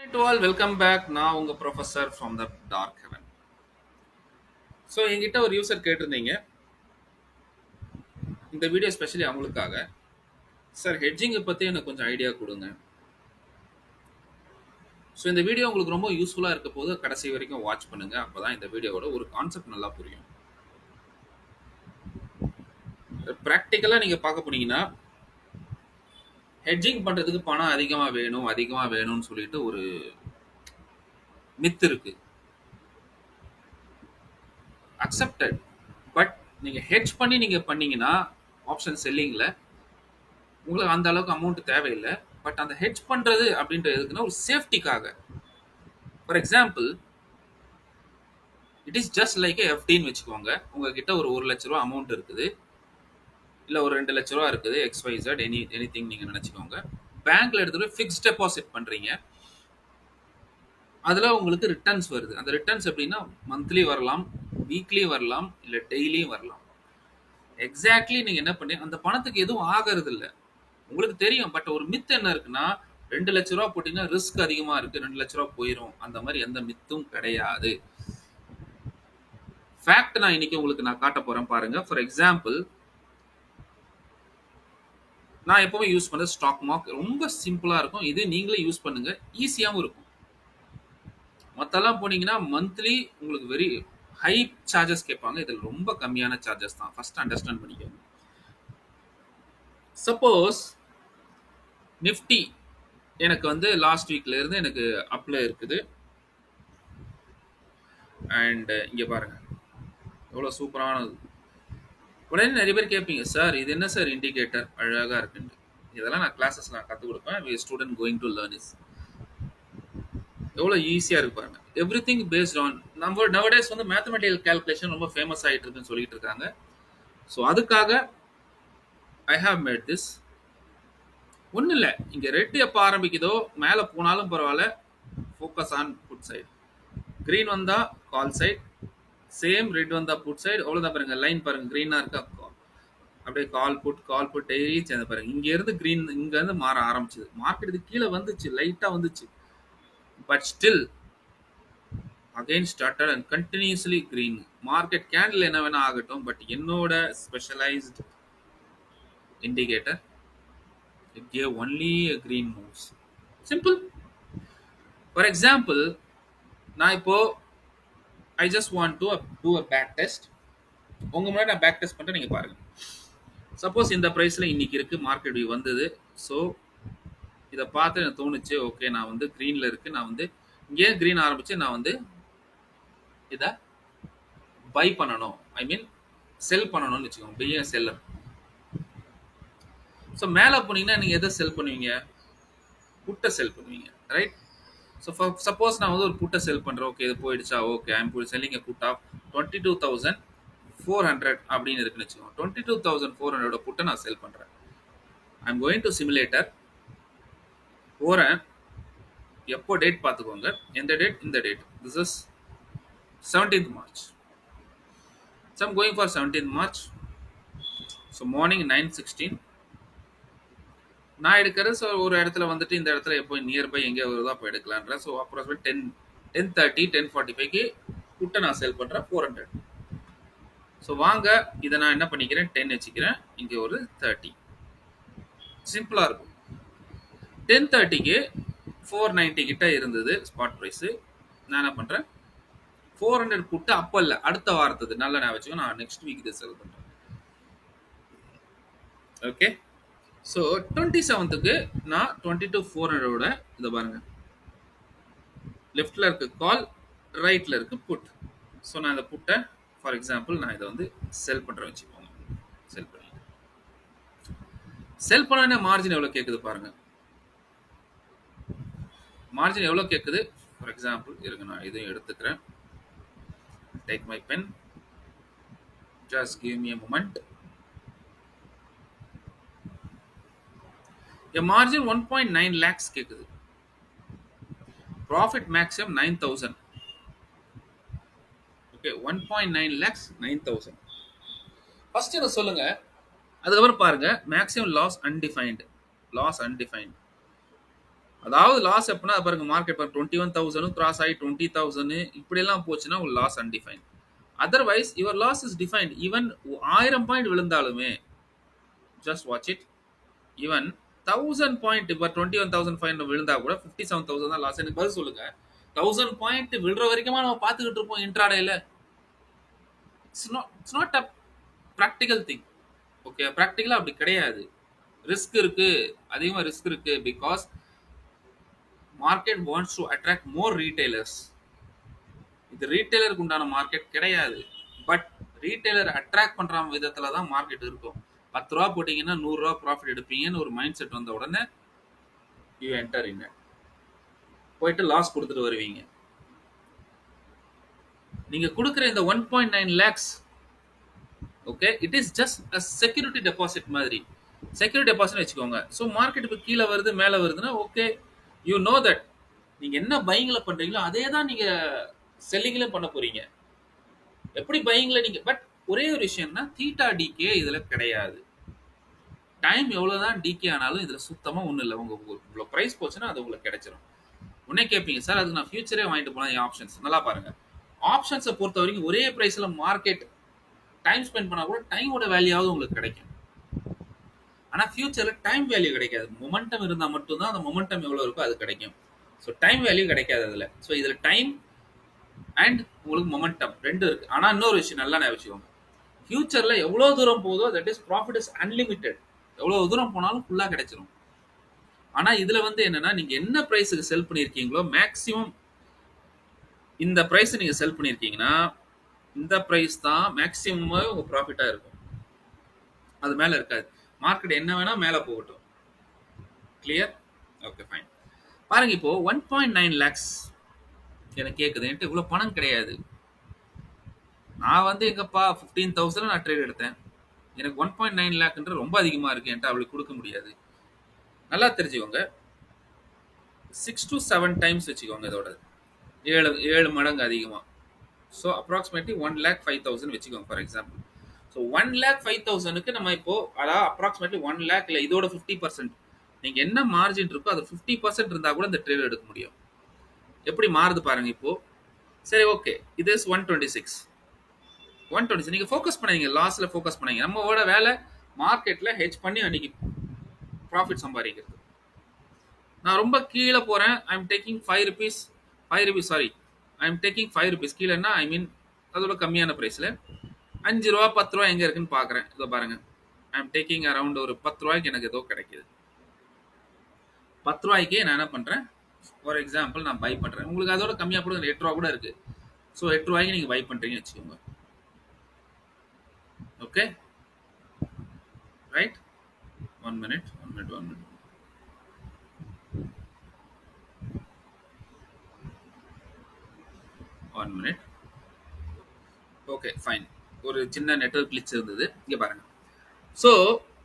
Hi to all, welcome back. நான் உங்க professor from the dark heaven. So என்கிட்ட ஒரு யூசர் கேட்டிருந்தீங்க இந்த வீடியோ ஸ்பெஷலி அவங்களுக்காக. சார் ஹெட்ஜிங்கை பற்றி எனக்கு கொஞ்சம் ஐடியா கொடுங்க. ஸோ இந்த வீடியோ உங்களுக்கு ரொம்ப யூஸ்ஃபுல்லாக இருக்க போது கடைசி வரைக்கும் வாட்ச் பண்ணுங்க. அப்போ தான் இந்த வீடியோவோட ஒரு கான்செப்ட் நல்லா புரியும். ப்ராக்டிக்கலாக நீங்கள் பார்க்க போனீங்கன்னா ஹெட்ஜிங் பண்ணுறதுக்கு பணம் அதிகமாக வேணும்னு சொல்லிட்டு ஒரு மித் இருக்கு. அக்செப்டட். பட் நீங்கள் ஹெட்ஜ் பண்ணி நீங்கள் பண்ணீங்கன்னா ஆப்ஷன் செல்லிங்கில் உங்களுக்கு அந்த அளவுக்கு அமௌண்ட் தேவையில்லை. பட் அந்த ஹெட்ஜ் பண்றது அப்படின்றது எதுக்குன்னா ஒரு சேஃப்டிக்காக. For example, it is just like எஃப்டின்னு வச்சுக்கோங்க. உங்ககிட்ட ஒரு 1 லட்ச ரூபா அமௌண்ட் இருக்குது, இல்லை ஒரு 2 லட்ச ரூபா இருக்குது, XYZ எனி திங் நீங்கள் நினச்சிக்கோங்க. பேங்க்ல எடுத்துகிட்டு போய் ஃபிக்ஸ்ட் டெபாசிட் பண்ணுறீங்க. அதில் உங்களுக்கு ரிட்டர்ன்ஸ் வருது. அந்த ரிட்டர்ன்ஸ் எப்படின்னா மந்த்லி வரலாம், வீக்லி வரலாம், இல்லை டெய்லியும் வரலாம். எக்ஸாக்ட்லி நீங்கள் என்ன பண்ணி அந்த பணத்துக்கு எதுவும் ஆகிறது இல்லை, உங்களுக்கு தெரியும். பட் ஒரு மித் என்ன இருக்குன்னா 2 லட்ச ரூபா போட்டீங்கன்னா ரிஸ்க் அதிகமா இருக்கு, 2 லட்ச ரூபா போயிடும். அந்த மாதிரி எந்த மித்தும் கிடையாது. ஃபேக்ட் நான் இன்னைக்கு உங்களுக்கு நான் காட்ட போறேன் பாருங்க. ஃபார் எக்ஸாம்பிள், நான் எப்பவுமே யூஸ் பண்றது ஸ்டாக் மார்க். ரொம்ப சிம்பிளா இருக்கும். இது நீங்களே யூஸ் பண்ணுங்க, ஈஸியாவும் இருக்கும். மத்தெல்லாம் போனீங்கன்னா மந்த்லி உங்களுக்கு வெரி ஹை சார்ஜஸ் கேட்பாங்க. இதில் ரொம்ப கம்மியான சார்ஜஸ் தான். ஃபர்ஸ்ட் அண்டர்ஸ்டாண்ட் பண்ணிக்கோங்க. சப்போஸ் நிஃப்டி எனக்கு வந்து லாஸ்ட் வீக்ல இருந்து எனக்கு அப்ல இருக்குது. அண்ட் இங்க பாருங்க எவ்வளோ சூப்பரானது. உடனே நிறைய பேர் கேட்பீங்க, சார் இது என்ன சார் இண்டிகேட்டர் அழகாக இருக்குன்ட்டு. இதெல்லாம் நான் கிளாஸஸ் நான் கற்றுக் கொடுப்பேன். Student going to learn is எவ்வளோ ஈஸியாக இருக்கு பாருங்க. எவ்ரி திங் பேஸ்ட் ஆன் நம்ம நவடேஸ் வந்து மேத்தமெட்டிக்கல் கேல்குலேஷன் ரொம்ப ஃபேமஸ் ஆகிட்டு இருக்குன்னு சொல்லிட்டு இருக்காங்க. ஸோ அதுக்காக ஐ ஹாவ் மேட் திஸ். ஒன்றும் இல்லை, இங்கே ரெட் எப்போ ஆரம்பிக்குதோ மேலே போனாலும் பரவாயில்ல, focus on put side. Green வந்தால் கால் சைட், சேம் ரெட் வந்தா புட் சைடு. அவ்வளோதான் பாருங்க. லைன் பாருங்க, க்ரீனாக இருக்கா, அப்படியே கால் புட் டெய்லி சேர்ந்து பாருங்க. இங்க இருந்து க்ரீன், இங்க இருந்து மாற ஆரம்பிச்சது. மார்க்கெட் இது கீழே வந்துச்சு, லைட்டா வந்துச்சு. But still again started and continuously green. Market candle என்ன வேணா ஆகட்டும், பட் என்னோட specialised indicator it gave only green moves. Simple. For example, நான் இப்போ I just want to do a back test. உங்க முன்னாடி நான் பேக் டெஸ்ட் பண்ணிட்டு நீங்க பாருங்க. சப்போஸ் இந்த ப்ரைஸில் இன்னைக்கு இருக்குது, மார்க்கெட் வியூ வந்தது. ஸோ இதை பார்த்து எனக்கு தோணுச்சு, ஓகே நான் வந்து க்ரீனில் இருக்குது, நான் வந்து இங்கே க்ரீன் ஆரம்பித்து நான் வந்து இதை பை பண்ணணும், ஐ மீன் செல் பண்ணணும்னு வச்சுக்கோங்க. பைய செல்லர். ஸோ மேலே போனீங்கன்னா நீங்கள் எதை செல் பண்ணுவீங்க? புட்டை செல் பண்ணுவீங்க, ரைட்? ஸோ சப்போஸ் நான் வந்து ஒரு புட்டை செல் பண்ணுறேன். ஓகே இது போயிடுச்சா, okay I am selling a put of 22,400 அப்படின்னு இருக்குன்னு வச்சுக்கோங்க. 22,400 புட்டை நான் செல் பண்ணுறேன். I am going to simulator போகிறேன். எப்போ டேட் பார்த்துக்கோங்க. எந்த டேட்? இந்த date. This is 17th March. So I'm going for 17th March. So morning 9:16. நான் எடுக்கிறது. ஸோ ஒரு இடத்துல வந்துட்டு இந்த இடத்துல எப்போ நியர்பை எங்கே வருதோ அப்போ எடுக்கலான்ற. ஸோ அப்ராக்சிமேட் 10:30 10:45க்கு புட்டை நான் செல் பண்ணுறேன் 400. ஸோ வாங்க இதை நான் என்ன பண்ணிக்கிறேன், 10 வச்சுக்கிறேன். இங்கே ஒரு 30. சிம்பிளாக இருக்கும். 10:30க்கு 490 கிட்ட இருந்தது ஸ்பாட் ப்ரைஸு. நான் என்ன பண்ணுறேன், 400 புட்டு அப்போ இல்லை, அடுத்த வாரத்துக்கு. நல்ல நான் வச்சுக்கோ, நான் நெக்ஸ்ட் வீக் இதை செல் பண்ணுறேன். ஓகே. ஸோ 27க்கு நான் 22,400ஓட இதை பாருங்க, லெஃப்டில் இருக்கு கால், ரைட்டில் இருக்கு புட். ஸோ நான் இந்த புட்டை ஃபார் எக்ஸாம்பிள் நான் இதை வந்து செல் பண்ணுறேன் வச்சுக்கோங்க. செல் பண்ணி செல் பண்ண மார்ஜின் எவ்வளோ கேட்குது பாருங்க. மார்ஜின் எவ்வளோ கேட்குது? ஃபார் எக்ஸாம்பிள் இருங்க, நான் இதையும் எடுத்துக்கிறேன். Take my pen, just give me a moment. A margin 1.9 lakhs கேக்குது. Profit maximum 9,000. Okay, 1.9 lakhs 9,000. First என்ன சொல்லுங்க, அதுக்கப்புறம் பாருங்க maximum loss undefined. Loss undefined அதாவது லாஸ் எப்படின்னா பாருங்க, மார்க்கெட் 21,000 கிராஸ் ஆகி 20,000 இப்படி எல்லாம் போச்சுன்னா உங்க loss undefine. Otherwise your loss is defined. Even 1000 point விழுந்தாலுமே just watch it. Even 1000 point இப்போ 21,500 விழுந்தா கூட 57,000 தான் லாஸ். எனக்கு பதில் சொல்லுங்க. 1000 பாயிண்ட் விழுற வரைக்குமா நம்ம பார்த்துக்கிட்டு இருப்போம் இன்ட்ராடேல? It's not a practical thing. Okay, ப்ராக்டிக்கலா அப்படி கிடையாது. ரிஸ்க் இருக்கு, அதிகமா ரிஸ்க் இருக்கு. Because market wants to attract more retailers. இது ரீட்டைலருக்கு உண்டான மார்க்கெட் கிடையாது. பட் ரீட்டைலர் அட்ராக்ட் பண்ற விதத்துல தான் மார்க்கெட் இருக்கும். 10 ரூபா போட்டீங்கன்னா 100 ரூபா ப்ராஃபிட் எடுப்பீங்கன்னு ஒரு மைண்ட் செட் வந்த உடனே யூ என்டர் இன். போயிட்டு லாஸ் கொடுத்துட்டு வருவீங்க. நீங்க கொடுக்குற இந்த 1.9 lakhs, okay, it is just a security deposit மாதிரி. செக்யூரிட்டி டெபாசிட் வச்சுக்கோங்க. ஸோ மார்க்கெட் இப்போ கீழே வருது மேலே வருதுன்னா ஓகே, யூ நோ தட் நீங்க என்ன பையிங்ல பண்றீங்களோ அதே தான் நீங்க செல்லிங்லயும் பண்ண போறீங்க. எப்படி பையிங்ல நீங்க, பட் ஒரே ஒரு விஷயம்னா தீட்டா டிகே இதுல கிடையாது. டைம் எவ்வளவுதான் டிகே ஆனாலும் இதுல சுத்தமா ஒண்ணு இல்லை. உங்க பிரைஸ் போச்சுன்னா அது உங்களுக்கு கிடைச்சிடும். உடனே கேட்பீங்க, சார் அதுக்கு நான் ஃபியூச்சரே வாங்கிட்டு போனா என் ஆப்ஷன்ஸ். நல்லா பாருங்க, ஆப்ஷன்ஸை பொறுத்த வரைக்கும் ஒரே பிரைஸ்ல மார்க்கெட் டைம் ஸ்பெண்ட் பண்ணா கூட டைமோட வேல்யூவாவது உங்களுக்கு கிடைக்கும். ஆனா ஃபியூச்சர்ல டைம் வேல்யூ கிடைக்காது. மொமெண்டம் இருந்தா மட்டும்தான் அந்த மொமெண்டம் எவ்வளவு இருக்கோ அது கிடைக்கும். ஸோ டைம் வேல்யூ கிடைக்காது அதுல. ஸோ இதுல டைம் அண்ட் உங்களுக்கு மொமெண்டம் ரெண்டு இருக்கு. ஆனா இன்னொரு விஷயம் நல்லா ஞாபகம், ஃபியூச்சர்ல எவ்வளவு தூரம் போதோ that is profit is unlimited. எவ்வளவு தூரம் போனாலும் ஃபுல்லா கிடைச்சிடும். ஆனா இதுல வந்து என்னன்னா, நீங்க என்ன பிரைஸுக்கு செல் பண்ணிருக்கீங்களோ மேக்சிமம் இந்த பிரைஸ் நீங்க செல் பண்ணிருக்கீங்கன்னா இந்த பிரைஸ் தான் மேக்சிமம் உங்க ப்ராஃபிட்டா இருக்கும். அது மேல இருக்காது. மார்க்கெட் என்ன வேணா மேல போகட்டும். கிளியர்? Okay fine. பாருங்க, இப்போ 1.9 lakhs எனக்கு கேக்குது. என்கிட்ட இவ்வளவு பணம் கிடையாது. நான் வந்து எங்கப்பா 15,000 நான் ட்ரேட் எடுத்தேன். எனக்கு 1.9 லேக்ன்ற ரொம்ப அதிகமா இருக்கு, என்கிட்ட அவளுக்கு கொடுக்க முடியாது. நல்லா தெரிஞ்சுக்கோங்க, 6 to 7 டைம்ஸ் வச்சுக்கோங்க. இதோட 7 மடங்கு அதிகமா. ஸோ அப்ராக்சிமேட்லி 1,05,000 வச்சுக்கோங்க ஃபார் எக்ஸாம்பிள். ஸோ 1,05,000க்கு நம்ம இப்போ அதாவது அப்ராக்சிமேட்லி 1 லேக் இல்லை, இதோட 50% நீங்க என்ன மார்ஜின் இருக்கோ அது 50% இருந்தா கூட இந்த ட்ரேட் எடுக்க முடியும். எப்படி மாறுது பாருங்க இப்போ. சரி ஓகே, இது 126 நீங்க ஃபோக்கஸ் பண்ணீங்க, லாஸ்ல ஃபோக்கஸ் பண்ணீங்க. நம்மளோட வேலை மார்க்கெட்ல ஹெட்ஜ் பண்ணி அன்னைக்கு ப்ராஃபிட் சம்பாதிக்கிறது. நான் ரொம்ப கீழே போறேன், I am taking 5 rupees, 5 rupees sorry, I am taking 5 rupees. கீழேன்னா ஐ மீன் அதோட கம்மியான பிரைஸ்ல 5 ரூபா 10 ரூபா எங்க இருக்குன்னு பாக்குறேன். இதோ பாருங்க, ஐ எம் டேக்கிங் அரௌண்ட் ஒரு 10 ரூபாய்க்கு எனக்கு ஏதோ கிடைக்குது. 10 ரூபாய்க்கே நான் என்ன பண்றேன், ஃபார் எக்ஸாம்பிள் நான் பை பண்றேன். உங்களுக்கு அதோட கம்மியா கூட 8 ரூபா கூட இருக்கு. ஸோ 8 ரூபாய்க்கு நீங்க பை பண்றீங்கன்னு வச்சுக்கோங்க. Okay right. 1 minute. Okay fine. ஒரு சின்ன நெட்வொர்க் கிளிச் இருந்தது. இங்க பாருங்க. ஸோ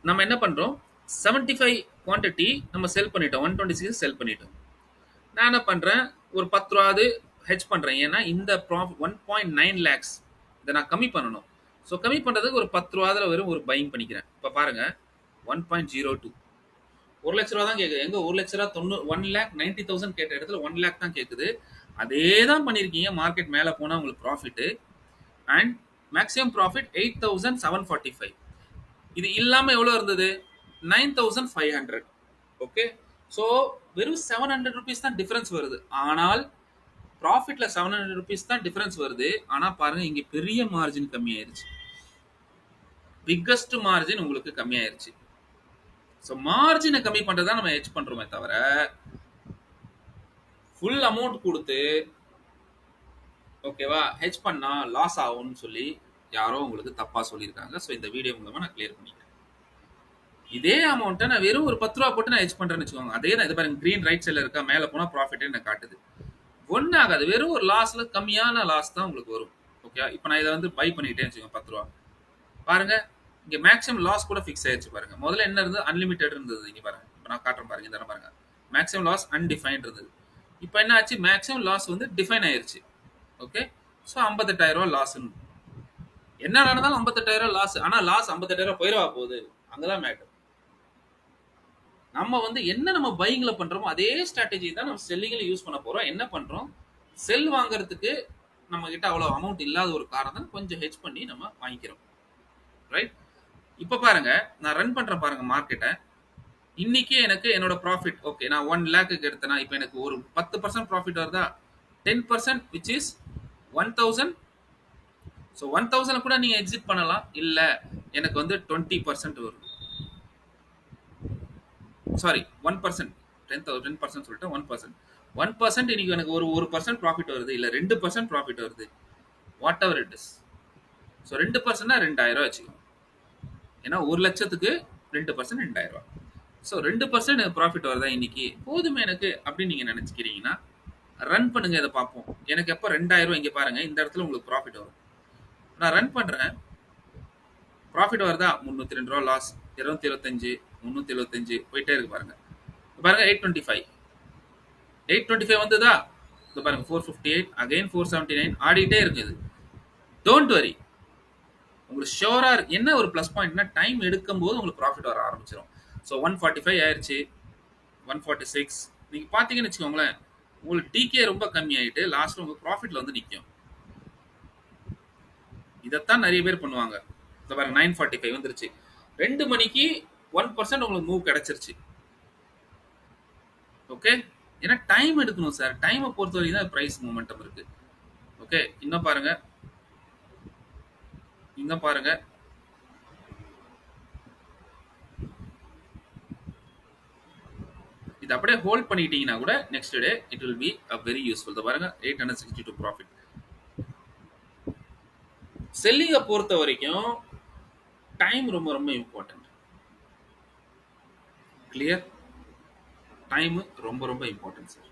நம்ம என்ன பண்றோம், 75 குவான்டிட்டி நம்ம செல் பண்ணிட்டோம், 126 செல் பண்ணிட்டோம். நான் என்ன பண்றேன், ஒரு 10 ரூபாவது ஹெட்ஜ் பண்றேன். ஏன்னா இந்த 1.9 lakhs இதை நான் கம்மி பண்ணணும். ஸோ கம்மி பண்றதுக்கு ஒரு 10 ரூபாவில் வெறும் ஒரு பையிங் பண்ணிக்கிறேன். இப்போ பாருங்க 1.02, 1 லட்ச ரூபா தான் கேட்குது. எங்க 1 லட்ச ரூபா 1,90,000 கேட்ட இடத்துல 1 லேக் தான் கேட்குது. அதே தான் பண்ணிருக்கீங்க. மார்க்கெட் மேல போனா உங்களுக்கு ப்ராஃபிட் அண்ட் மேக்ஸிமம் ப்ராஃபிட் 8,745. இது இல்லாம எவ்வளவு இருந்தது, 9,500. ஓகே, ஸோ வெறும் 700 ருபீஸ் தான் டிஃபரன்ஸ் வருது. ஆனால் ப்ராஃபிட்ல 700 ருபீஸ் தான் டிஃபரன்ஸ் வருது. ஆனா பாருங்க, இங்க பெரிய மார்ஜின் கம்மியாயிருச்சு. பிக்கஸ்ட் மார்ஜின் உங்களுக்கு கம்மியாயிருச்சு. ஸோ மார்ஜினை கம்மி பண்றதா நம்ம ஹெட்ஜ் பண்றோமே தவிர ஃபுல் அமௌண்ட் கொடுத்து ஓகேவா ஹெட்ஜ் பண்ணா லாஸ் ஆகும்னு சொல்லி யாரோ உங்களுக்கு தப்பா சொல்லியிருக்காங்க. ஸோ இந்த வீடியோ மூலமா நான் கிளியர் பண்ணிட்டேன். இதே அமௌண்ட்டை நான் வெறும் ஒரு 10 ரூபா போட்டு நான் ஹெட்ஜ் பண்றேன்னு வச்சுக்கோங்க. அதே தான். இது பாருங்க, கிரீன் ரைட் சைடில் இருக்கா, மேலே போனா ப்ராஃபிட் என்ன காட்டுது. ஒன்றும் ஆகாது. வெறும் ஒரு லாஸ்ல கம்மியான லாஸ் தான் உங்களுக்கு வரும். ஓகே, இப்போ நான் இதை வந்து பை பண்ணிட்டேன்னு வச்சுக்கோங்க 10 ரூபா. பாருங்க, இங்க மேக்ஸிமம் லாஸ் கூட ஃபிக்ஸ் ஆயிடுச்சு. பாருங்க, முதல்ல என்ன இருந்தது, அன்லிமிட்டட் இருந்தது. இங்க பாருங்க, இப்போ நான் காட்டுறேன் பாருங்க. இந்த பாருங்க, மேக்ஸிமம் லாஸ் அன்டிஃபைன்ட் இருந்தது. இப்போ என்ன ஆச்சு, மேக்ஸிமம் லாஸ் வந்து டிஃபைன் ஆயிருச்சு. Okay, so 58,000 loss. என்ன நடந்தாலும் 58,000 லாஸ். ஆனா லாஸ் 58,000 போயிடவா போகுது, அங்கதான் மேட்டர். நம்ம வந்து என்ன நம்ம பையிங்ல பண்றோமோ அதே ஸ்ட்ராட்டஜி தான் நம்ம செல்லிங்ல யூஸ் பண்ண போறோம். என்ன பண்றோம்? செல் வாங்குறதுக்கு நம்ம கிட்ட அவ்வளவு அமௌண்ட் இல்லாத ஒரு காரணம் கொஞ்சம் ஹெட்ஜ் பண்ணி நம்ம வாங்கிக்கிறோம். ரைட்? இப்ப பாருங்க, நான் ரன் பண்றேன் பாருங்க மார்க்கெட்ட. இன்னைக்கு எனக்கு என்னோட ப்ராஃபிட் ஓகே நான் 1 லேக்குக்கு எடுத்தேன்னா இப்போ எனக்கு ஒரு 10% ப்ராஃபிட் வருதா? 10% which is 1000. ஸோ 1000 கூட நீங்க எக்ஸிட் பண்ணலாம். இல்ல எனக்கு வந்து 20% வரும். சாரி 1%. 10% சொல்லிட்டு 1%. 1% இன்னைக்கு எனக்கு ஒரு 1% ப்ராஃபிட் வருது. இல்ல 2% ப்ராஃபிட் வருது. Whatever it is. So 2%னா 2000 வச்சுக்கோங்க. ஏன்னா 1 லட்சத்துக்கு 2% 2000. ஸோ 2% எனக்கு ப்ராஃபிட் வருதா இன்னைக்கு போதுமே எனக்கு அப்படின்னு நீங்க நினைச்சுக்கிறீங்கன்னா ரன் பண்ணுங்க, இதை பார்ப்போம். எனக்கு எப்போ 2000 இங்க பாருங்க, இந்த இடத்துல உங்களுக்கு ப்ராஃபிட் வரும். நான் ரன் பண்றேன், ப்ராஃபிட் வருதா? 302 ரூபா லாஸ், 275, 375 போயிட்டே இருக்கு பாருங்க. பாருங்க 825 வந்ததா? இது பாருங்க 458, அகைன் 479 ஆடிட்டே இருக்குது. டோன்ட் வரி, உங்களுக்கு ஷோரா என்ன ஒரு ப்ளஸ் பாயிண்ட்னா டைம் எடுக்கும் போது உங்களுக்கு ப்ராஃபிட் வர ஆரம்பிச்சிடும். ஸோ 145 ஆயிடுச்சு, 146 நீங்க பாத்தீங்கன்னு வச்சுக்கோங்களேன், உங்களுக்கு டிகே ரொம்ப கம்மி ஆயிட்டு லாஸ்ட்ல உங்க ப்ராஃபிட்ல வந்து நிற்கும். இதைத்தான் நிறைய பேர் பண்ணுவாங்க. இந்த பாருங்க 945 வந்துருச்சு, 2 மணிக்கு 1% உங்களுக்கு மூவ் கிடைச்சிருச்சு. ஓகே, ஏன்னா டைம் எடுக்கணும் சார். டைமை பொறுத்த வரைக்கும் தான் பிரைஸ் மூமெண்டம் இருக்கு. ஓகே, இன்னும் பாருங்க, இங்க பாருங்க, இது அப்படியே ஹோல்ட் பண்ணிட்டீங்கன்னா கூட next day it will be a very useful. பாருங்க 862 ப்ராஃபிட். செல்லிங்கை பொறுத்த வரைக்கும் டைம் ரொம்ப ரொம்ப இம்பார்ட்டன்ட். கிளியர்? டைம் ரொம்ப ரொம்ப இம்பார்ட்டன்ட் சார்.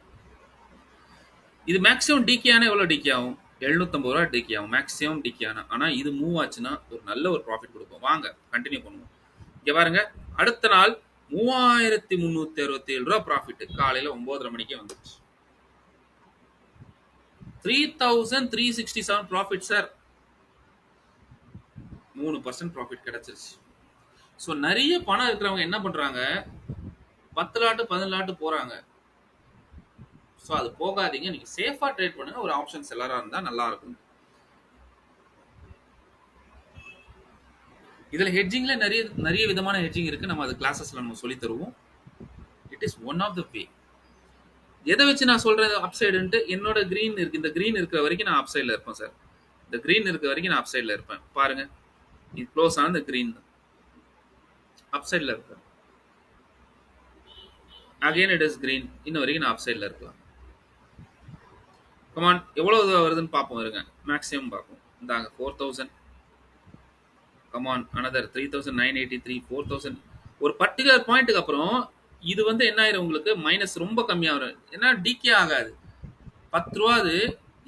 இது மேக்ஸிமம் டிகே ஆனா எவ்வளவு டிகே ஆகும்? 750 ரூபா டிகே ஆகும் மேக்ஸிமம் டிகே ஆனா. ஆனா இது மூவ் ஆச்சுன்னா ஒரு நல்ல ஒரு ப்ராஃபிட் கொடுக்கும். வாங்க கண்டினியூ பண்ணுவோம். இங்க பாருங்க, அடுத்த நாள் 3367 ரூபா ப்ராஃபிட் காலையில 9:30 மணிக்கே வந்துருச்சு. 3367 ப்ராஃபிட் சார். 3% ப்ராஃபிட் கிடைச்சிருச்சு. ஸோ நிறைய பணம் இருக்கிறவங்க என்ன பண்றாங்க, 10 லாட்டு 11 லாட்டு போறாங்க. ஸோ அது போகாதீங்க, நீங்க சேஃபா ட்ரேட் பண்ணுங்க. ஒரு ஆப்ஷன் செல்லரா இருந்தா நல்லா இருக்கும். இதுல ஹெட்ஜிங்ல நிறைய நிறைய விதமான ஹெட்ஜிங் இருக்கு. நம்ம அது கிளாஸஸ்ல நம்ம சொல்லி தருவோம். It is one of the way. எதை வச்சு நான் சொல்றது அப்சைடுன்ட்டு, என்னோட கிரீன் இருக்கு, இந்த கிரீன் இருக்கிற வரைக்கும் நான் அப்சைட்ல இருப்பேன் சார். இந்த கிரீன் இருக்கிற வரைக்கும் நான் அப்சைட்ல இருப்பேன். பாருங்க, இது க்ளோஸ் ஆன இந்த கிரீன் அப்சைட்ல இருப்பேன். அகைன் இட் இஸ் கிரீன், இன்ன வரைக்கும் நான் அப்சைட்ல இருக்கலாம். கமான், எவ்வளவு வருதுன்னு பார்ப்போம். இருங்க, மேக்ஸிமம் பார்ப்போம். இந்தாங்க 4000. Come on, another 3983, 4000. ஒரு பர்டிகுலர் பாயிண்ட்டுக்கு அப்புறம் இது வந்து என்ன ஆயிரும், உங்களுக்கு மைனஸ் ரொம்ப கம்மியா வரும். ஏன்னா டிகே ஆகாது. 10 ரூபா, அது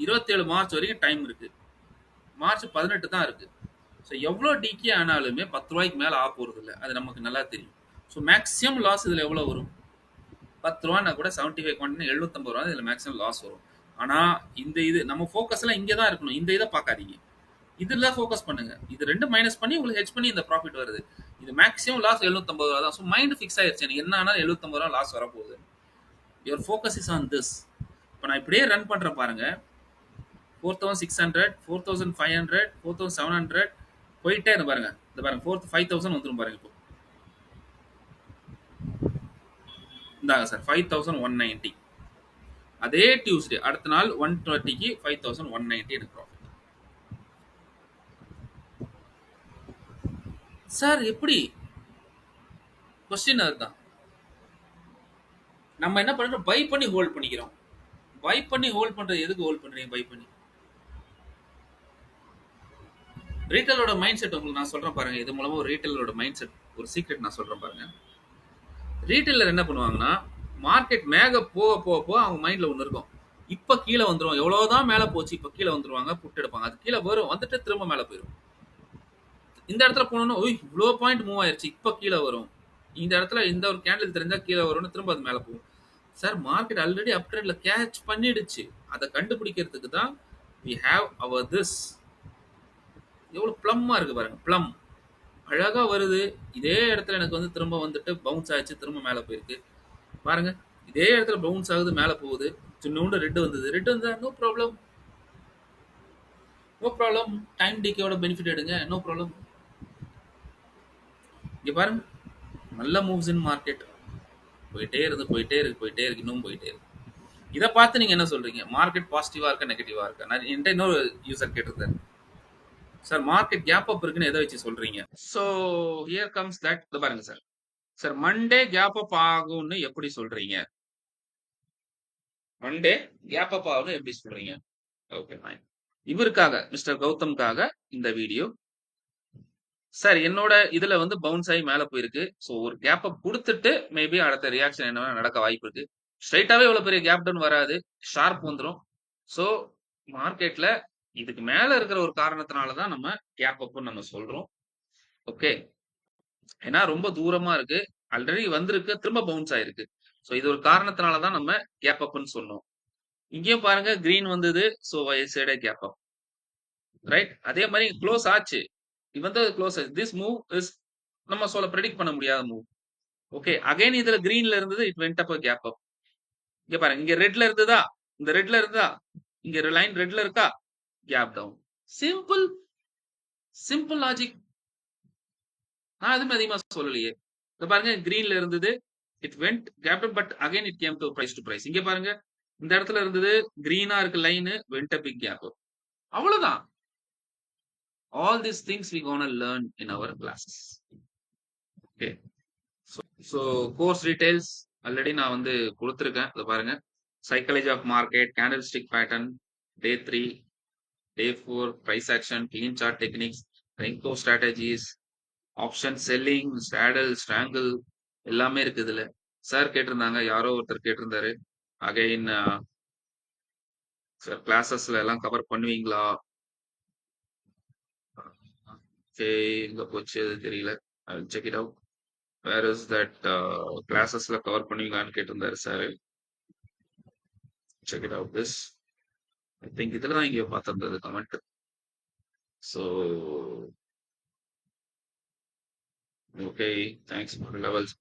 27 மார்ச் வரைக்கும் டைம் இருக்கு. மார்ச் 18 தான் இருக்கு. ஸோ எவ்வளோ டிகே ஆனாலுமே 10 ரூபாய்க்கு மேலே ஆக போறது இல்லை, அது நமக்கு நல்லா தெரியும். ஸோ மேக்ஸிமம் லாஸ் இதில் எவ்வளோ வரும்? 10 ரூபான்னா கூட 75 குவான்டிட்டி 750 ரூபா இதில் மேக்ஸிமம் லாஸ் வரும். ஆனால் இந்த இது நம்ம ஃபோக்கஸ் எல்லாம் இங்கே தான் இருக்கணும். இந்த இதை பார்க்காதீங்க, இதுல ஃபோக்கஸ் பண்ணுங்க. இது ரெண்டு மைனஸ் பண்ணி உங்களுக்கு ஹெச் பண்ணி இந்த ப்ராஃபிட் வருது. இது மேக்ஸிமம் லாஸ் 750 ரூபா தான். ஸோ மைண்ட் ஃபிக்ஸ் ஆயிடுச்சு, எனக்கு என்ன ஆனாலும் 750 ரூபா லாஸ் வரப்போகுது. Your focus is on this. இப்போ நான் இப்படியே ரன் பண்றேன் பாருங்க, 4600, 4500, 4700 போயிட்டே இருந்து பாருங்க. இந்த பாருங்க 5000 வந்துடும் பாருங்க. இப்போ இந்தாங்க சார் 5190. அதே டியூஸ்டே அடுத்த நாள் 130க்கு 5190 எனக்கு ப்ராஃபிட். சார் எப்படி? கொஸ்டின் அதுதான். நம்ம என்ன பண்றோம், பை பண்ணி ஹோல்ட் பண்ணிக்கிறோம். பை பண்ணி ஹோல்ட் பண்றது எதுக்கு ஹோல்ட் பண்றீங்க? பை பண்ணி ரீட்டைலோட மைண்ட் செட் உங்களுக்கு நான் சொல்றேன் பாருங்க. இது மூலமா ஒரு ரீட்டைலோட மைண்ட் செட், ஒரு சீக்ரெட் நான் சொல்றேன் பாருங்க. ரீட்டைலர் என்ன பண்ணுவாங்கன்னா, மார்க்கெட் மேக போக போக போக அவங்க மைண்ட்ல ஒன்று இருக்கும், இப்ப கீழே வந்துடும், எவ்வளவுதான் மேல போச்சு இப்ப கீழே வந்துருவாங்க, புட் எடுப்பாங்க. அது கீழே வரும், வந்துட்டு திரும்ப மேல போயிடும். இந்த இடத்துல போனோம்னா, ஓய் இவ்வளோ பாயிண்ட் மூவ் ஆயிடுச்சு, இப்ப கீழே வரும். இந்த இடத்துல இந்த ஒரு கேண்டில் தெரிஞ்சா கீழே வரும்னு திரும்ப அது மேல போகும். சார் மார்க்கெட் ஆல்ரெடி அப் ட்ரெண்ட்ல கேட்ச் பண்ணிடுச்சு. அதை கண்டுபிடிக்கிறதுக்கு தான் we have our this. எவ்வளவு பிளம்மா இருக்கு பாருங்க, பிளம். அழகா வருது. இதே இடத்துல எனக்கு வந்து திரும்ப வந்துட்டு பவுன்ஸ் ஆச்சு. திரும்ப மேல போயிருக்கு. பாருங்க. இதே இடத்துல பவுன்ஸ் ஆகுது, மேல போகுது. சின்னூண்டு ரெட் வந்தது. ரெட் வந்தா no problem. No problem. Time டிகேயோட பெனிஃபிட் எடுங்க. No problem. இங்க பாருங்க. நல்ல மூவ்ஸ் இன் மார்க்கெட். போயிட்டே இருக்கு, போயிட்டே இருக்கு, போயிட்டே இருக்கு. இன்னும் போயிட்டே இருக்கு. இத பார்த்து நீங்க என்ன சொல்றீங்க? மார்க்கெட் பாசிட்டிவா இருக்கா, நெகட்டிவா இருக்கா? நான் என்கிட்ட இன்னொரு யூசர் கேட்டிருந்தாரு. சார் மார்க்கெட் கேப் அப் இருக்குன்னு எதை வச்சு சொல்றீங்க? So here comes that. இத பாருங்க sir. Sir monday gap up ஆகும்னு எப்படி சொல்றீங்க? மண்டே கேப் அப் ஆகும்னு எப்படி சொல்றீங்க? Okay fine. இவருக்காக மிஸ்டர் கௌதம்காக இந்த வீடியோ. சார் என்னோட இதுல வந்து பவுன்ஸ் ஆகி மேல போயிருக்கு. சோ ஒரு கேப் அப் கொடுத்துட்டு மேபி அடுத்த ரியாக்ஷன் என்ன நடக்க வாய்ப்பு இருக்கு. ஸ்ட்ரைட்டாவே இவ்வளவு பெரிய கேப் டவுன் வராது. ஷார்ப் வந்துரும். சோ மார்க்கெட்ல இதுக்கு மேல இருக்கிற ஒரு காரணத்தினால தான் நம்ம கேப் அப்னு நம்ம சொல்றோம். ஓகே. ஏன்னா ரொம்ப தூரமா இருக்கு. ஆல்ரெடி வந்திருக்கு. திரும்ப பவுன்ஸ் ஆயிருக்கு. சோ இது ஒரு காரணத்தினால தான் நம்ம கேப் அப்னு சொன்னோம். இங்கேயும் பாருங்க கிரீன் வந்தது. So I said a gap up. Right. அதே மாதிரி க்ளோஸ் ஆச்சு. இது வந்து க்ளோஸ் ஆச்சு. திஸ் மூவ் இஸ் நம்ம சொல்ல predict பண்ண முடியாத மூவ். ஓகே. அகைன் இதுல கிரீன்ல இருந்தது. It went up a gap up. இங்க பாருங்க. இங்க ரெட்ல இருந்ததா? இந்த ரெட்ல இருந்தா? இங்க லைன் ரெட்ல இருக்கா? Gap down. Simple. Simple logic. நான் எதுவுமே அதிகமா சொல்லலையே. இங்க பாருங்க கிரீன்ல இருந்தது. It went gap down but again it came to price to price. இங்க பாருங்க இந்த இடத்துல இருந்தது கிரீனா இருக்கு line went a big gap. அவ்வளவுதான். All these things we gonna learn in our classes. Okay. So course details already நான் வந்து கொடுத்துருக்கேன். இதை பாருங்க. Psychology of market, candlestick pattern, day 3, day 4, price action, clean chart techniques, renko strategies, option selling, straddle, strangle எல்லாமே இருக்கு இதுல. Sir கேட்டிருந்தாங்க, யாரோ ஒருத்தர் கேட்டிருந்தாரு. அகைன் சார் கிளாஸஸ்ல எல்லாம் கவர் பண்ணுவீங்களா? எங்க போச்சு அது தெரியல. Check it out. Where is that கிளாஸஸ்ல கவர் பண்ணுவீங்களான்னு கேட்டிருந்தாரு sir. Check it out this. I think இதுல தான் இங்கே பார்த்திருந்தது comment. So okay, thanks for levels.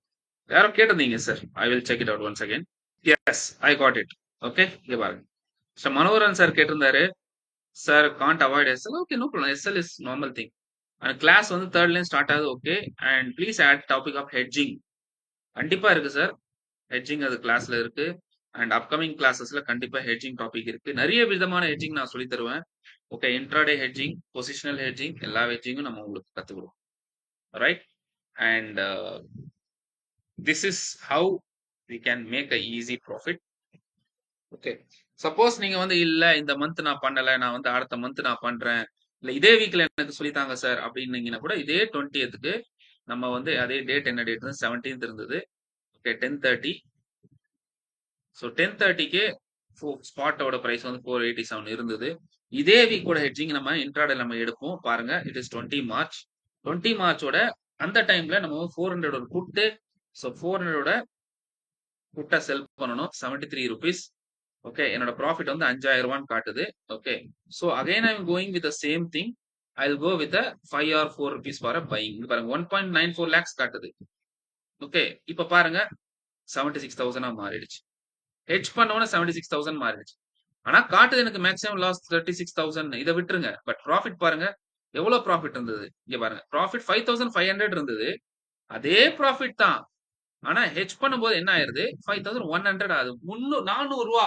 யாரோ கேட்டிருந்தீங்க sir. I will check it out once again. Yes, I got it. Okay, இங்கே பாருங்க. சார் மனோகரன் சார் கேட்டிருந்தாரு, sir can't avoid SL. Okay, no problem. SL is normal thing. Class வந்து 3rd start ஆகுது. Okay, and please add topic of hedging. கண்டிப்பா இருக்கு sir. Hedging அது கிளாஸ்ல இருக்கு. அண்ட் அப்கமிங் கிளாஸஸ்ல கண்டிப்பா ஹெட்ஜிங் டாபிக் இருக்கு. நிறைய விதமான ஹெட்ஜிங் நான் சொல்லி தருவேன். Okay, intraday hedging, positional hedging, எல்லா ஹெட்ஜிங்கும் நம்ம உங்களுக்கு கத்துக்கிறோம். Right. And this is how we can make a easy profit. Okay, suppose நீங்க வந்து இல்ல இந்த மந்த் நான் பண்ணல, நான் வந்து அடுத்த மந்த் நான் பண்றேன், இல்ல இதே வீக்ல எனக்கு சொல்லித்தாங்க சார் அப்படின்னீங்கன்னா கூட இதே 20க்கு நம்ம வந்து அதே டேட் என்ன டேட் 17th இருந்தது. ஓகே, 10:30. ஸோ 10:30க்கு ஸ்பாட்டோட பிரைஸ் வந்து 487 இருந்தது. இதே வீக்கோட ஹெட்ஜிங் நம்ம இன்ட்ராடே நம்ம எடுப்போம். பாருங்க, இட் இஸ் 20 மார்ச். 20 மார்ச்சோட அந்த டைம்ல நம்ம 400 ஒரு புட்டு. ஸோ 400 புட்டை செல் பண்ணணும். 73 rupees. ஓகே, என்னோட ப்ராஃபிட் வந்து 5000 ரூபான்னு காட்டுது. Okay, so again I am going with same thing. I will go with 5 or 4 rupees for a buying. பாருங்க 1.94 lakhs காட்டுது. ஓகே, இப்ப பாருங்க 76,000 மாறிடுச்சு. ஹெட்ஜ் பண்ணோன்னு 76,000 மாறிடுச்சு. ஆனா காட்டுது எனக்கு மேக்ஸிமம் லாஸ் 36,000. இதை விட்டுருங்க. பட் ப்ராஃபிட் பாருங்க எவ்வளவு ப்ராஃபிட் இருந்தது. இங்க பாருங்க ப்ராஃபிட் 5,500 இருந்தது. அதே ப்ராஃபிட் தான். ஆனா ஹெட்ஜ் பண்ணும்போது என்ன ஆயிருது, 5,100 ஆகுது. 400 ரூபா.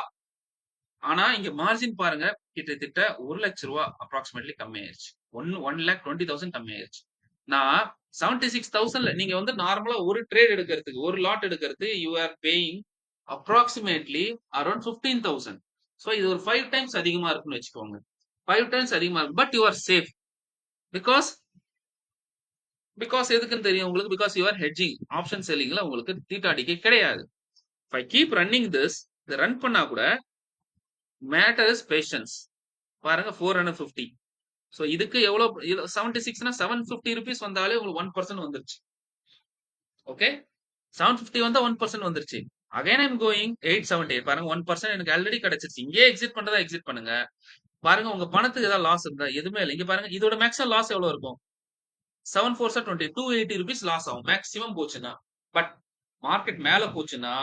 ஆனா இங்க மார்ஜின் பாருங்க கிட்டத்தட்ட 1 லட்சம் ரூபா அப்ராக்சிமேட்லி கம்மி ஆயிருச்சு. 1,20,000 கம்மி ஆயிருச்சு. நான் 76,000 நீங்க வந்து நார்மலா ஒரு ட்ரேட் எடுக்கிறதுக்கு, ஒரு லாட் எடுக்கிறதுக்கு you are paying approximately around 15,000. So இது ஒரு 5 டைம்ஸ் அதிகமா இருக்குன்னு வச்சுக்கோங்க. 5 டைம்ஸ் அதிகமா இருக்கு. But you are safe. Because because எதுக்குன்னு தெரியும் உங்களுக்கு. Because you are hedging. Option செல்லிங்ல உங்களுக்கு தீட்டா டிகே கிடையாது. If I keep running this, இதை ரன் பண்ணா கூட மேட்டர் இஸ் பேஷன்ஸ். பாருங்க 450. ஸோ இதுக்கு எவ்வளவு 76னா 750 rupees வந்தாலே உங்களுக்கு 1% வந்துருச்சு. ஓகே, 750 வந்தா 1% வந்துருச்சு. Again I'm going 878. பாருங்க 1% எனக்கு ஆல்ரெடி கிடைச்சிருச்சு. இங்கே எக்ஸிட் பண்றதா எக்ஸிட் பண்ணுங்க. பாருங்க உங்க பணத்துக்கு ஏதாவது லாஸ் இருந்தா எதுவுமே இல்லை. இங்க பாருங்க இதோட மேக்ஸிமம் லாஸ் எவ்வளவு இருக்கும். 7 4 20 280 rupees லாஸ் ஆகும் மேக்ஸிமம் போச்சுன்னா. பட் மார்க்கெட் மேல போச்சுன்னா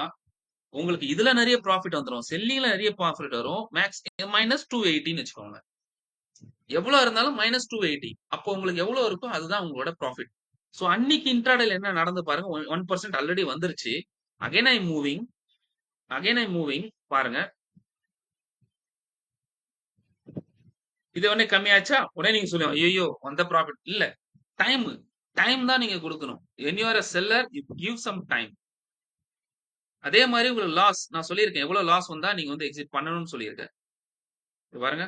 உங்களுக்கு இதுல நிறைய ப்ராஃபிட் வந்துரும். செல்லிங்ல நிறைய ப்ராஃபிட் வரும். மேக்ஸ் மைனஸ் 280ன்னு வச்சுக்கோங்க. எவ்வளவு இருந்தாலும் மைனஸ் 280. அப்போ உங்களுக்கு எவ்வளவு இருக்கோ அதுதான் உங்களோட ப்ராஃபிட். ஸோ அன்னைக்கு இன்ட்ராடேல என்ன நடந்து பாருங்க. 1% ஆல்ரெடி வந்துருச்சு. அகைன் ஐ மூவிங் பாருங்க. இது உடனே கம்மியாச்சா உடனே நீங்க சொல்லுங்க ஐயோ வந்த ப்ராஃபிட் இல்ல. டைம் தான் நீங்க கொடுக்கணும். when you are a seller you give some time. அதே மாதிரி உங்களுக்கு லாஸ் நான் சொல்லியிருக்கேன். எவ்வளவு லாஸ் வந்தா நீங்க வந்து எக்ஸிட் பண்ணணும்னு சொல்லியிருக்கேன். பாருங்க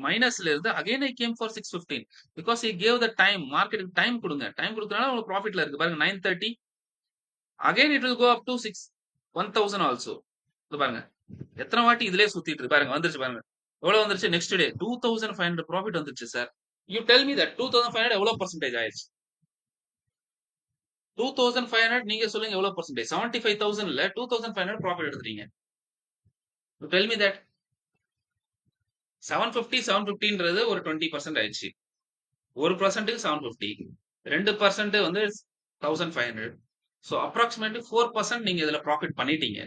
மைனஸ்ல இருந்து again I came for 615 because he gave the time. மார்க்கெட்டுக்கு டைம் கொடுங்க. டைம் கொடுக்கறனால உங்களுக்கு ப்ராஃபிட்ல இருக்கு. பாருங்க 930 again it will go up to 1000 also. பாருங்க எத்தனை வாட்டி இதுலயே சுத்திட்டு இருக்கு. பாருங்க வந்துருச்சு. பாருங்க எவ்வளவு வந்துருச்சு. நெக்ஸ்ட் டே 2500 ப்ராஃபிட் வந்துருச்சு sir. You tell me that 2500 எவ்வளவு பர்சன்டேஜ் ஆயிடுச்சு. 2500 நீங்க சொல்லுங்க எவ்வளவு பர்சன்டேஜ். 75,000ல 2500 ப்ராஃபிட் எடுத்துறீங்க. யூ டெல் மீ தட் 750ன்றது ஒரு 20% ஆயிடுச்சு. 1%க்கு 750, 2% வந்து 1500. ஸோ அப்ராக்சிமேட்லி 4% நீங்க இதுல ப்ராஃபிட் பண்ணிட்டீங்க.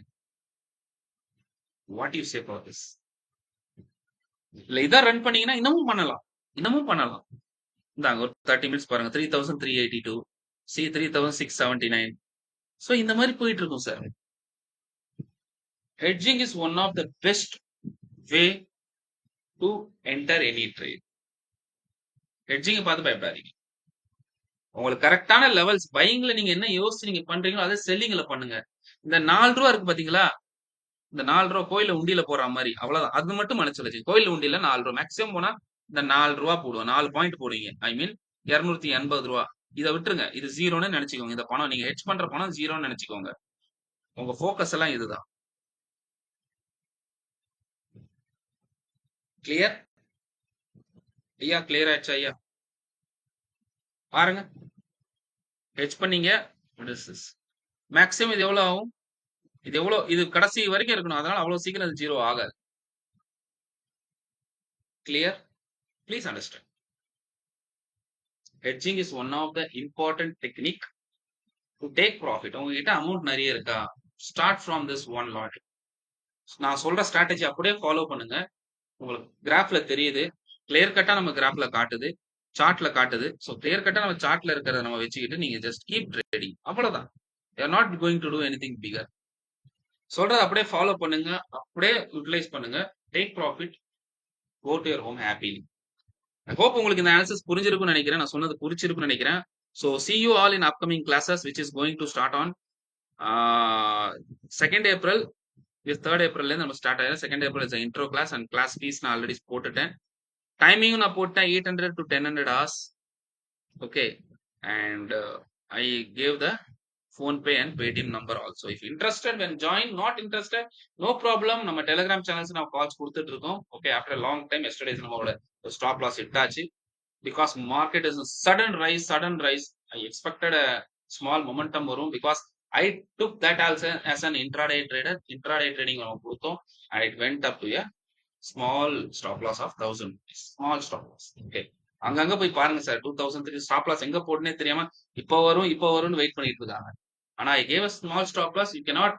What you say for this? இல்ல இதான் ரன் பண்ணீங்கன்னா இன்னமும் பண்ணலாம். இந்தாங்க ஒரு 30 மினிட்ஸ் பாருங்க. 3382, 3679. ஸோ இந்த மாதிரி போயிட்டு இருக்கும் sir. Hedging is one of the best way to enter any trade. Hedging பார்த்து பயப்படாதீங்க. உங்களுக்கு கரெக்டான லெவல்ஸ் பையிங்ல நீங்க என்ன யோசிச்சு நீங்க பண்றீங்களோ அதே செல்லிங்ல பண்ணுங்க. இந்த 4 ரூபா இருக்கு பாத்தீங்களா, இந்த 4 ரூபா கோயில உண்டியில போற மாதிரி அவ்வளவுதான். அது மட்டும் மனசுல வச்சு கோயில உண்டியில 4 ரூபா மேக்ஸிமம் போனா இந்த 4 ரூபா போடுவோம். 4 பாயிண்ட் போடுவீங்க. ஐ மீன் 280 ரூபா. இதை விட்டுருங்க. இது ஜீரோன்னு நினைச்சுக்கோங்க. இந்த பணம் நீங்க ஹெட்ஜ் பண்ற பணம் ஜீரோன்னு நினைச்சுக்கோங்க. உங்க போக்கஸ் எல்லாம் இதுதான். கிளியர் ஐயா? கிளியர் ஆயிடுச்சு ஐயா? பாருங்க ஹெட்ஜ் பண்ணீங்க. மேக்ஸிமம் இது எவ்வளவு ஆகும்? இது கடைசி வரைக்கும் இருக்கணும். அதனால அவ்வளவு சீக்கிரம் அது ஜீரோ ஆகாது. Clear? Please understand. Hedging is one of the important technique to take profit. உங்ககிட்ட அமௌண்ட் நிறைய இருக்கா, start from this one lot. நான் சொல்ற ஸ்ட்ராட்டஜி அப்படியே ஃபாலோ பண்ணுங்க. உங்களுக்கு கிராஃப்ல தெரியுது. கிளியர் கட்டா நம்ம கிராஃப்ல காட்டுது, சார்ட்ல காட்டுது. ஸோ கிளியர் கட்டா நம்ம சார்ட்ல இருக்கிறத நம்ம வச்சுக்கிட்டு நீங்க ஜஸ்ட் கீப் ட்ரேடிங். அவ்வளவுதான். You are not going to do anything bigger. சொல்றத அப்படியே ஃபாலோ பண்ணுங்க, அப்படியே யூட்டிலைஸ் பண்ணுங்க. Take profit, go to your home happily. I hope உங்களுக்கு இந்த அனாலிசிஸ் புரிஞ்சிருக்கும்னு நினைக்கிறேன். நான் சொன்னது புரிஞ்சிருக்கும்னு நினைக்கிறேன். So see you all in upcoming classes which is going to start on 2nd April. This 3rd April நம்ம ஸ்டார்ட் ஆயிடும். 2nd April is intro class and class fees நான் ஆல்ரெடி போட்டுட்டேன். டைமிங் நான் போட்டேன் 800 to 1000 hours. Okay, and I gave the phone pay and paytm number also. If interested when join, not interested no problem. நம்ம Telegram channels நான் calls கொடுத்துட்டு இருக்கோம். Okay, after long time yesterday நம்மளோட stop loss இட்டாச்சு. because market is a sudden rise. I expected a small momentum varum because I took that also as an intraday trader. Intraday trading கொடுத்தோம் and it went up to a small stop loss of 1000 rupees. Small stop loss. Okay, அங்கங்க போய் பாருங்க sir. 2003 stop loss எங்க போடுனே தெரியாம இப்போ வரும்னு wait பண்ணிட்டு இருக்காங்க. ஆனா I gave a small stop loss. You cannot,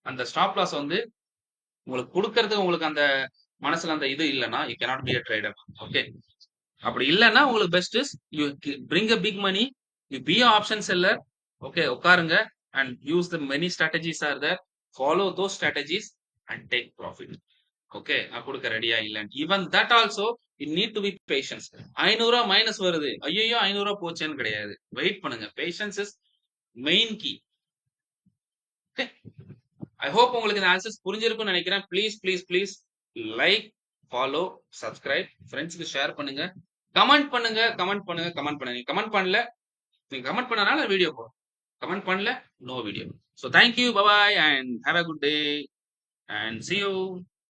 அந்த ஸ்டாப் லாஸ் வந்து உங்களுக்கு கொடுக்கறதுக்கு உங்களுக்கு அந்த மனசுல அந்த இது இல்லைன்னா you cannot be a trader. Okay, அப்படி இல்லைன்னா உங்களுக்கு best is you bring a big money, you be option seller. Okay, உட்காருங்க and use the many strategies are there. Follow those strategies and take profit. Okay, நான் கொடுக்க ரெடியா இல்லைன்னு. Even that also you need to be patience. 500 ரூபா minus வருது, ஐயோ 500 ரூபா போச்சேன்னு கிடையாது. வெயிட் பண்ணுங்க. Patience is main key. Okay, I hope உங்களுக்கு இந்த ஆன்சர்ஸ் புரிஞ்சிருக்கும்னு நினைக்கிறேன். ப்ளீஸ் லைக், ஃபாலோ, சப்ஸ்கிரைப், ஃப்ரெண்ட்ஸுக்கு ஷேர் பண்ணுங்க. கமெண்ட் பண்ணுங்க. நீங்க கமெண்ட் பண்ணல, நீங்க கமெண்ட் பண்ணனால வீடியோ போடும். கமெண்ட் பண்ணல, no video. So thank you, bye bye and have a good day and see you.